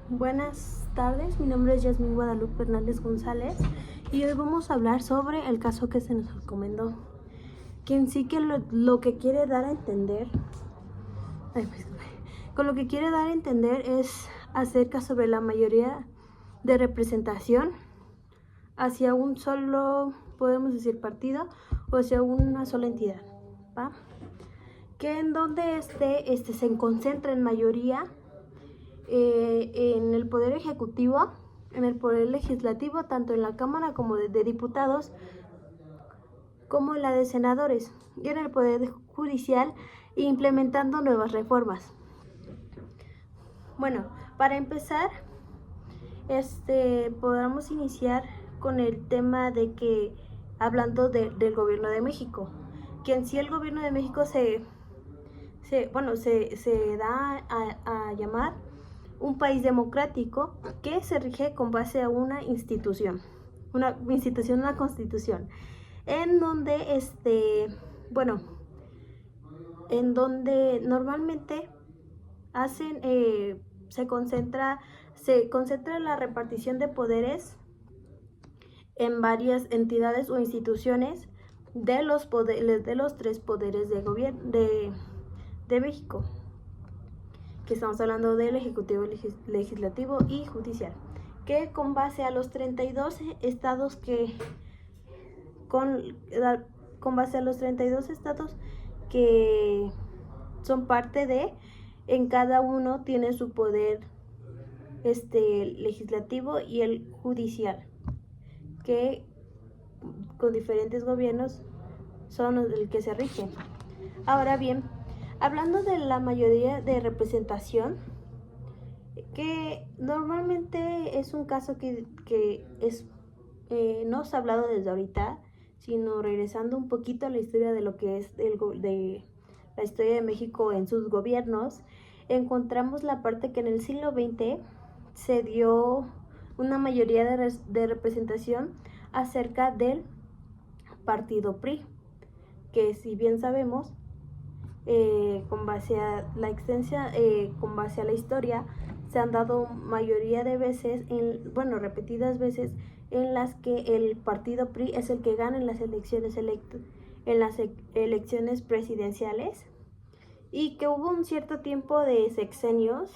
Buenas tardes, mi nombre es Yasmín Guadalupe Hernández González y hoy vamos a hablar sobre el caso que se nos recomendó, que en sí que lo que quiere dar a entender, con lo que quiere dar a entender es acerca sobre la mayoría de representación hacia un solo, podemos decir, partido o hacia una sola entidad, ¿va? Que en donde se concentra en mayoría en el Poder Ejecutivo, en el Poder Legislativo, tanto en la Cámara como de Diputados, como en la de Senadores, y en el Poder Judicial, implementando nuevas reformas. Bueno, para empezar, podamos iniciar con el tema de que, hablando del Gobierno de México, que en sí el Gobierno de México se da a llamar un país democrático que se rige con base a una constitución, en donde en donde normalmente hacen se concentra la repartición de poderes en varias entidades o instituciones de los tres poderes de gobierno de México, que estamos hablando del Ejecutivo, Legislativo y Judicial, que con base a los 32 estados con base a los 32 estados que son parte en cada uno tiene su poder legislativo y el judicial, que con diferentes gobiernos son el que se rigen. Ahora bien, hablando de la mayoría de representación, que normalmente es un caso que es no se ha hablado desde ahorita, sino regresando un poquito a la historia de lo que es de la historia de México en sus gobiernos, encontramos la parte que en el siglo XX se dio una mayoría de representación acerca del partido PRI, que si bien sabemos, con base a con base a la historia, se han dado mayoría de veces, repetidas veces, en las que el partido PRI es el que gana en las elecciones presidenciales, y que hubo un cierto tiempo de sexenios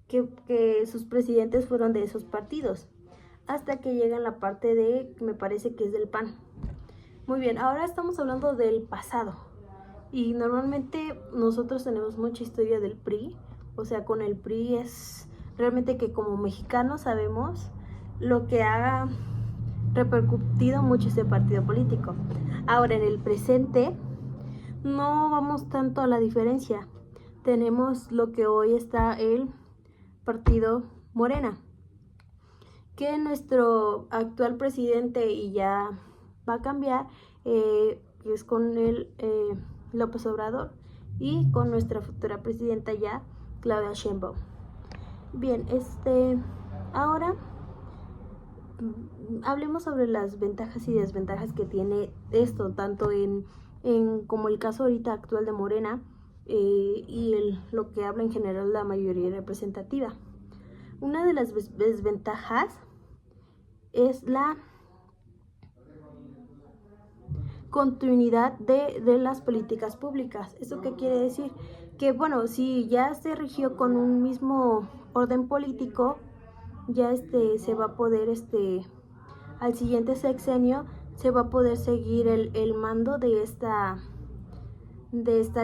que sus presidentes fueron de esos partidos, hasta que llega la parte me parece que es del PAN. Muy bien, ahora estamos hablando del pasado. Y normalmente nosotros tenemos mucha historia del PRI, o sea, con el PRI es realmente que como mexicanos sabemos lo que ha repercutido mucho este partido político. Ahora, en el presente, no vamos tanto a la diferencia. Tenemos lo que hoy está el partido Morena, que nuestro actual presidente, y ya va a cambiar, es con el López Obrador, y con nuestra futura presidenta ya, Claudia Sheinbaum. Bien, ahora hablemos sobre las ventajas y desventajas que tiene esto, tanto como el caso ahorita actual de Morena, y lo que habla en general la mayoría representativa. Una de las desventajas es la continuidad de las políticas públicas. ¿Eso qué quiere decir? Que bueno, si ya se rigió con un mismo orden político, ya se va a poder, al siguiente sexenio, se va a poder seguir el mando de esta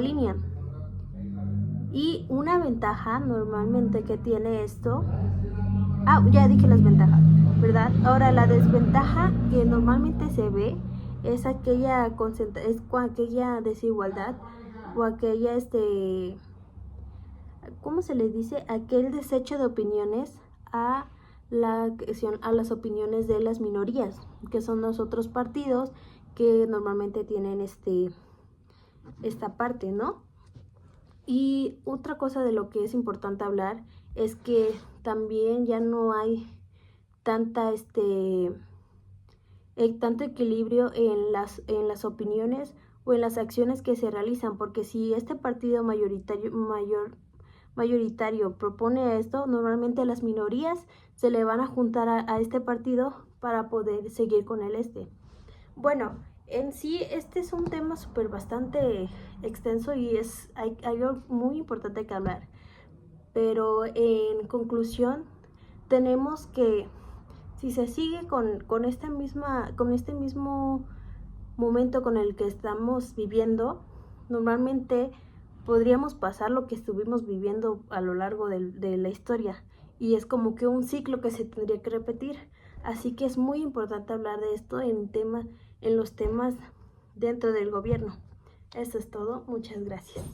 línea. Y una ventaja normalmente que tiene esto, ya dije las ventajas, ¿verdad? Ahora, la desventaja que normalmente se ve es aquella desigualdad, o aquella ¿cómo se le dice? Aquel desecho de opiniones a las opiniones de las minorías, que son los otros partidos que normalmente tienen esta parte, ¿no? Y otra cosa de lo que es importante hablar es que también ya no hay tanto equilibrio en las opiniones o en las acciones que se realizan, porque si este partido mayoritario propone esto, normalmente las minorías se le van a juntar a este partido para poder seguir con el este. Bueno, en sí este es un tema bastante extenso y hay algo muy importante que hablar. Pero en conclusión, tenemos que si se sigue con este mismo momento con el que estamos viviendo, normalmente podríamos pasar lo que estuvimos viviendo a lo largo de la historia, y es como que un ciclo que se tendría que repetir. Así que es muy importante hablar de esto en los temas dentro del gobierno. Eso es todo. Muchas gracias.